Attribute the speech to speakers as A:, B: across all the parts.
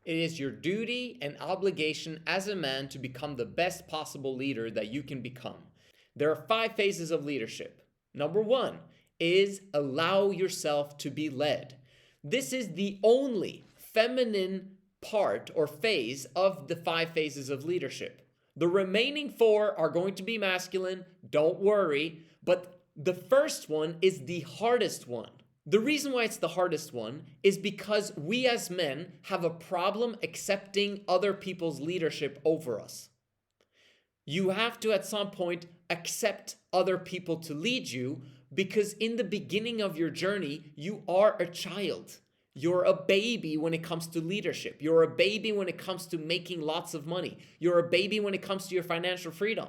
A: It is your duty and obligation as a man to become the best possible leader that you can become. There are 5 phases of leadership. Number 1 is allow yourself to be led. This is the only feminine part or phase of the 5 phases of leadership. The remaining 4 are going to be masculine, don't worry, but the first one is the hardest one. The reason why it's the hardest one is because we as men have a problem accepting other people's leadership over us. You have to at some point accept other people to lead you, because in the beginning of your journey, you are a child. You're a baby when it comes to leadership. You're a baby when it comes to making lots of money. You're a baby when it comes to your financial freedom.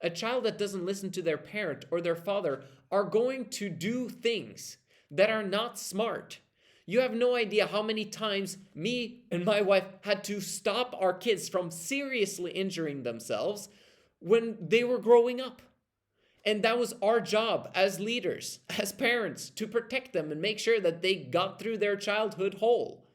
A: A child that doesn't listen to their parent or their father are going to do things that are not smart. You have no idea how many times me and my wife had to stop our kids from seriously injuring themselves when they were growing up. And that was our job as leaders, as parents, to protect them and make sure that they got through their childhood whole.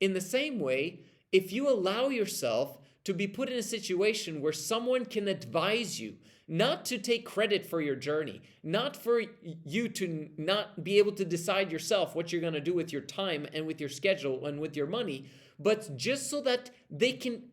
A: In the same way, if you allow yourself to be put in a situation where someone can advise you, not to take credit for your journey, not for you to not be able to decide yourself what you're going to do with your time and with your schedule and with your money, but just so that they can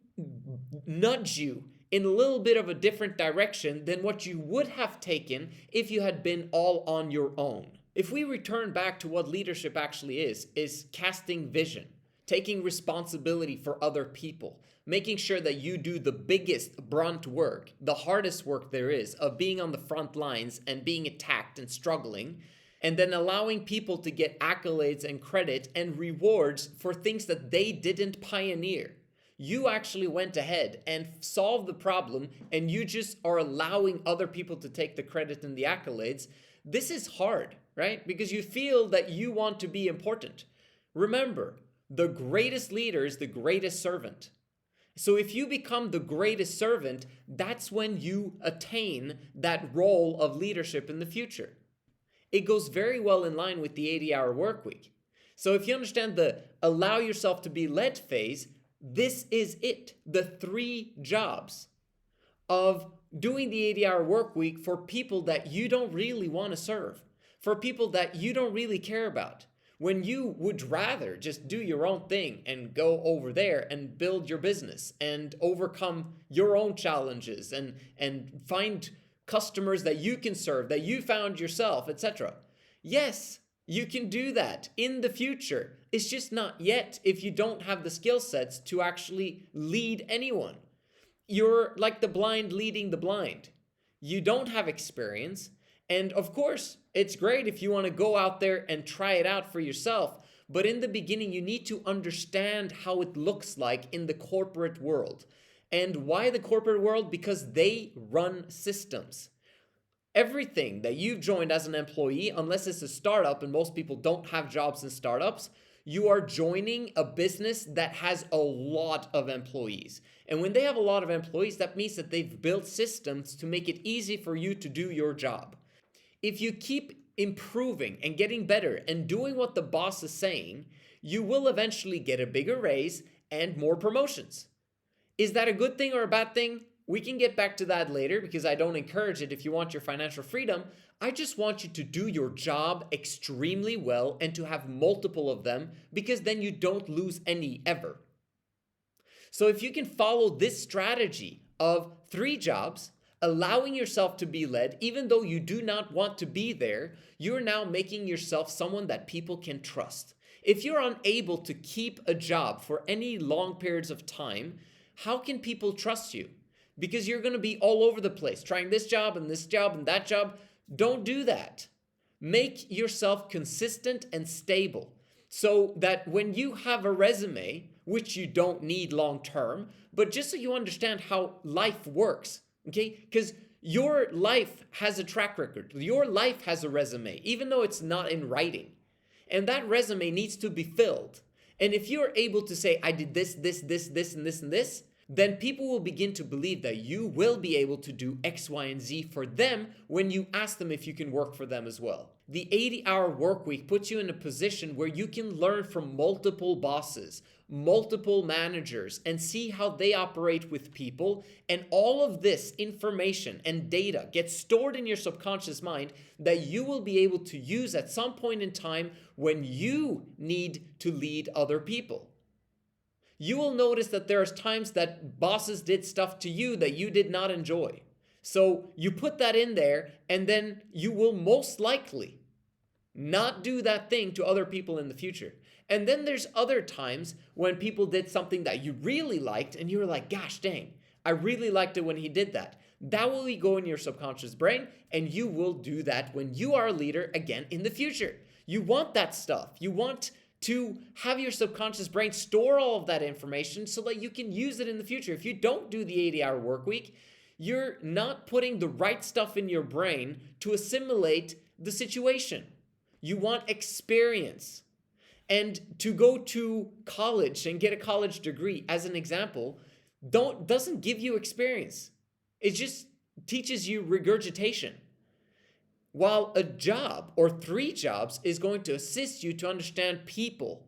A: nudge you in a little bit of a different direction than what you would have taken if you had been all on your own. If we return back to what leadership actually is casting vision, taking responsibility for other people, making sure that you do the biggest brunt work, the hardest work there is of being on the front lines and being attacked and struggling, and then allowing people to get accolades and credit and rewards for things that they didn't pioneer. You actually went ahead and solved the problem, and you just are allowing other people to take the credit and the accolades. This is hard, right? Because you feel that you want to be important. Remember, the greatest leader is the greatest servant. So if you become the greatest servant, that's when you attain that role of leadership in the future. It goes very well in line with the 80-hour work week. So if you understand the allow yourself to be led phase, this is it. The 3 jobs of doing the 80-hour work week for people that you don't really want to serve, for people that you don't really care about, when you would rather just do your own thing and go over there and build your business and overcome your own challenges and find customers that you can serve, that you found yourself, etc. Yes, you can do that in the future. It's just not yet if you don't have the skill sets to actually lead anyone. You're like the blind leading the blind. You don't have experience. And of course, it's great if you want to go out there and try it out for yourself. But in the beginning, you need to understand how it looks like in the corporate world. And why the corporate world? Because they run systems. Everything that you've joined as an employee, unless it's a startup, and most people don't have jobs in startups, you are joining a business that has a lot of employees. And when they have a lot of employees, that means that they've built systems to make it easy for you to do your job. If you keep improving and getting better and doing what the boss is saying, you will eventually get a bigger raise and more promotions. Is that a good thing or a bad thing? We can get back to that later, because I don't encourage it if you want your financial freedom. I just want you to do your job extremely well and to have multiple of them, because then you don't lose any ever. So if you can follow this strategy of 3 jobs, allowing yourself to be led, even though you do not want to be there, you're now making yourself someone that people can trust. If you're unable to keep a job for any long periods of time, how can people trust you? Because you're going to be all over the place, trying this job and that job. Don't do that. Make yourself consistent and stable so that when you have a resume, which you don't need long term, but just so you understand how life works, okay? Because your life has a track record. Your life has a resume, even though it's not in writing. And that resume needs to be filled. And if you're able to say, I did this, and this, then people will begin to believe that you will be able to do X, Y, and Z for them when you ask them if you can work for them as well. The 80-hour work week puts you in a position where you can learn from multiple bosses, multiple managers and see how they operate with people. And all of this information and data gets stored in your subconscious mind that you will be able to use at some point in time when you need to lead other people. You will notice that there's times that bosses did stuff to you that you did not enjoy. So you put that in there, and then you will most likely not do that thing to other people in the future. And then there's other times when people did something that you really liked and you were like, gosh dang, I really liked it when he did that. That will go in your subconscious brain, and you will do that when you are a leader again in the future. You want that stuff. You want to have your subconscious brain store all of that information so that you can use it in the future. If you don't do the 80-hour work week, you're not putting the right stuff in your brain to assimilate the situation. You want experience. And to go to college and get a college degree, as an example, doesn't give you experience. It just teaches you regurgitation. While a job or 3 jobs is going to assist you to understand people.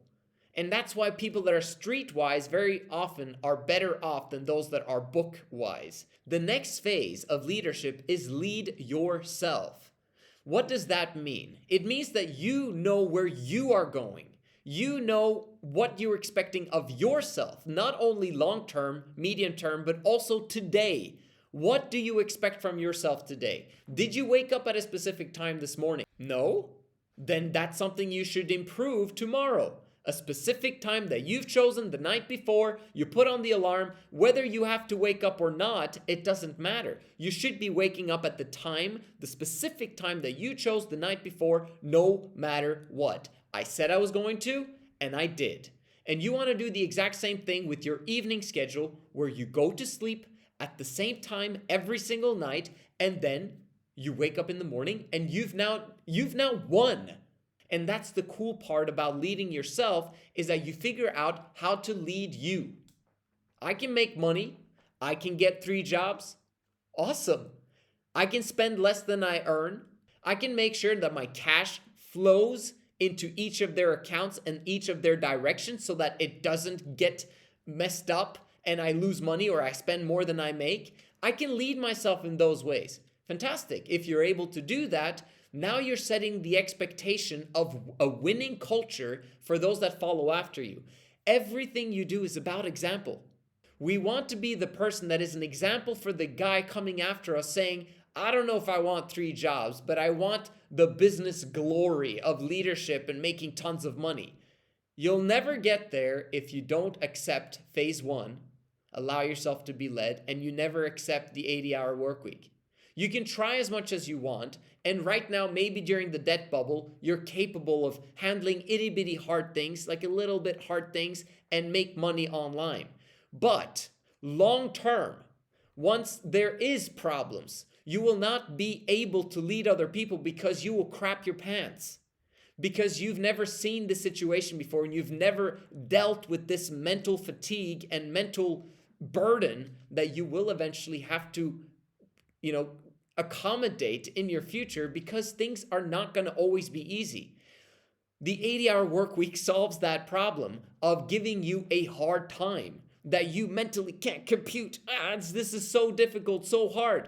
A: And that's why people that are streetwise very often are better off than those that are book-wise. The next phase of leadership is lead yourself. What does that mean? It means that you know where you are going. You know what you're expecting of yourself, not only long-term, medium-term, but also today. What do you expect from yourself today? Did you wake up at a specific time this morning? No? Then that's something you should improve tomorrow. A specific time that you've chosen the night before, you put on the alarm. Whether you have to wake up or not, it doesn't matter. You should be waking up at the time, the specific time that you chose the night before, no matter what. I said I was going to, and I did. And you want to do the exact same thing with your evening schedule, where you go to sleep at the same time every single night, and then you wake up in the morning and you've now won. And that's the cool part about leading yourself, is that you figure out how to lead you. I can make money. I can get 3 jobs. Awesome. I can spend less than I earn. I can make sure that my cash flows into each of their accounts and each of their directions so that it doesn't get messed up and I lose money or I spend more than I make. I can lead myself in those ways. Fantastic. If you're able to do that, now you're setting the expectation of a winning culture for those that follow after you. Everything you do is about example. We want to be the person that is an example for the guy coming after us saying, I don't know if I want 3 jobs, but I want the business glory of leadership and making tons of money. You'll never get there if you don't accept phase 1, allow yourself to be led, and you never accept the 80-hour work week. You can try as much as you want, and right now, maybe during the debt bubble, you're capable of handling itty-bitty hard things, like a little bit hard things, and make money online. But long term, once there is problems, you will not be able to lead other people because you will crap your pants. Because you've never seen this situation before and you've never dealt with this mental fatigue and mental burden that you will eventually have to, accommodate in your future, because things are not going to always be easy. The 80-hour work week solves that problem of giving you a hard time that you mentally can't compute. This is so difficult, so hard.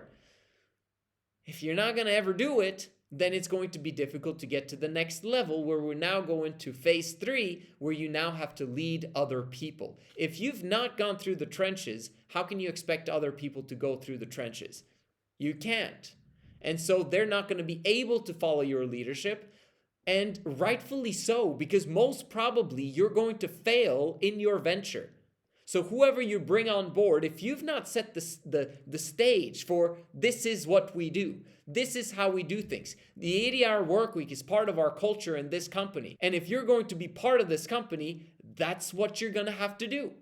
A: If you're not going to ever do it, then it's going to be difficult to get to the next level, where we're now going to phase 3, where you now have to lead other people. If you've not gone through the trenches, how can you expect other people to go through the trenches? You can't. And so they're not going to be able to follow your leadership, and rightfully so, because most probably you're going to fail in your venture. So whoever you bring on board, if you've not set the stage for this is what we do, this is how we do things. The 80-hour work week is part of our culture in this company. And if you're going to be part of this company, that's what you're going to have to do.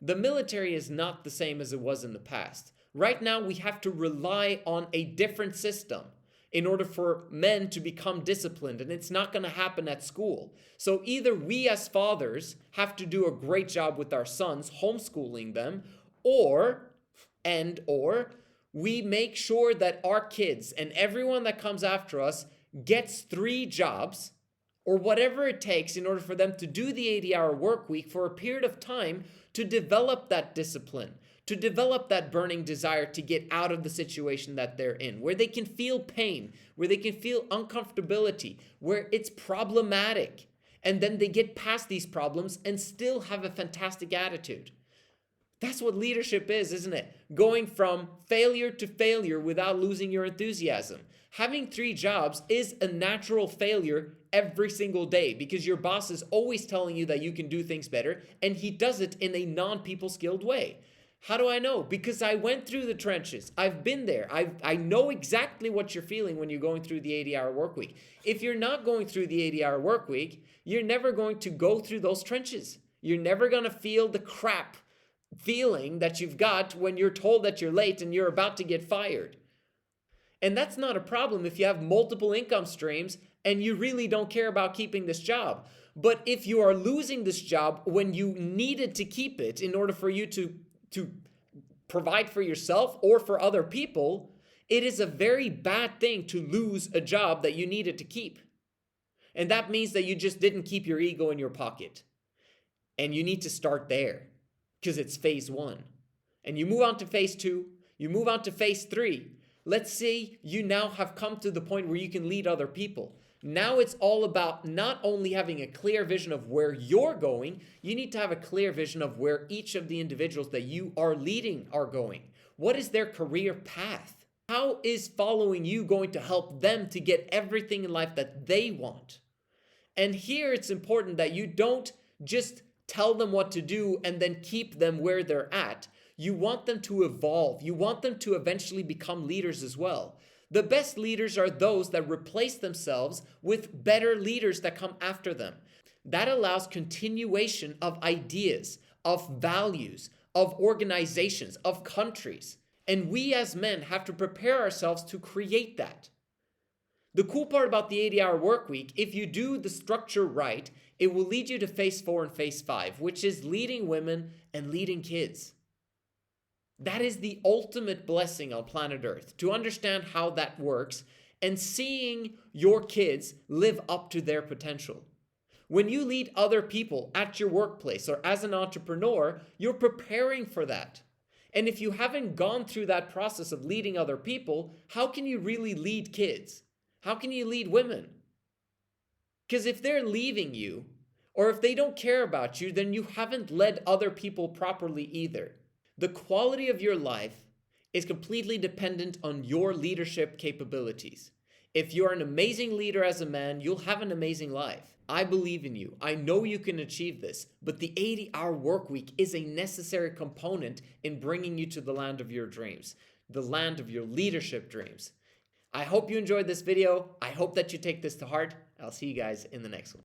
A: The military is not the same as it was in the past. Right now, we have to rely on a different system in order for men to become disciplined, and it's not going to happen at school. So either we as fathers have to do a great job with our sons, homeschooling them, or we make sure that our kids and everyone that comes after us gets 3 jobs, or whatever it takes in order for them to do the 80-hour work week for a period of time to develop that discipline, to develop that burning desire to get out of the situation that they're in, where they can feel pain, where they can feel uncomfortability, where it's problematic. And then they get past these problems and still have a fantastic attitude. That's what leadership is, isn't it? Going from failure to failure without losing your enthusiasm. Having 3 jobs is a natural failure every single day because your boss is always telling you that you can do things better, and he does it in a non-people skilled way. How do I know? Because I went through the trenches. I've been there. I know exactly what you're feeling when you're going through the 80-hour work week. If you're not going through the 80-hour work week, you're never going to go through those trenches. You're never going to feel the crap feeling that you've got when you're told that you're late and you're about to get fired. And that's not a problem if you have multiple income streams and you really don't care about keeping this job. But if you are losing this job when you needed to keep it in order for you to provide for yourself or for other people, it is a very bad thing to lose a job that you needed to keep. And that means that you just didn't keep your ego in your pocket. And you need to start there because it's phase 1. And you move on to phase 2, you move on to phase 3. Let's say you now have come to the point where you can lead other people. Now it's all about not only having a clear vision of where you're going, you need to have a clear vision of where each of the individuals that you are leading are going. What is their career path? How is following you going to help them to get everything in life that they want? And here it's important that you don't just tell them what to do and then keep them where they're at. You want them to evolve. You want them to eventually become leaders as well. The best leaders are those that replace themselves with better leaders that come after them. That allows continuation of ideas, of values, of organizations, of countries. And we as men have to prepare ourselves to create that. The cool part about the 80-hour work week, if you do the structure right, it will lead you to phase 4 and phase 5, which is leading women and leading kids. That is the ultimate blessing on planet Earth, to understand how that works and seeing your kids live up to their potential. When you lead other people at your workplace or as an entrepreneur, you're preparing for that. And if you haven't gone through that process of leading other people, how can you really lead kids? How can you lead women? Because if they're leaving you, or if they don't care about you, then you haven't led other people properly either. The quality of your life is completely dependent on your leadership capabilities. If you're an amazing leader as a man, you'll have an amazing life. I believe in you. I know you can achieve this, but the 80-hour work week is a necessary component in bringing you to the land of your dreams, the land of your leadership dreams. I hope you enjoyed this video. I hope that you take this to heart. I'll see you guys in the next one.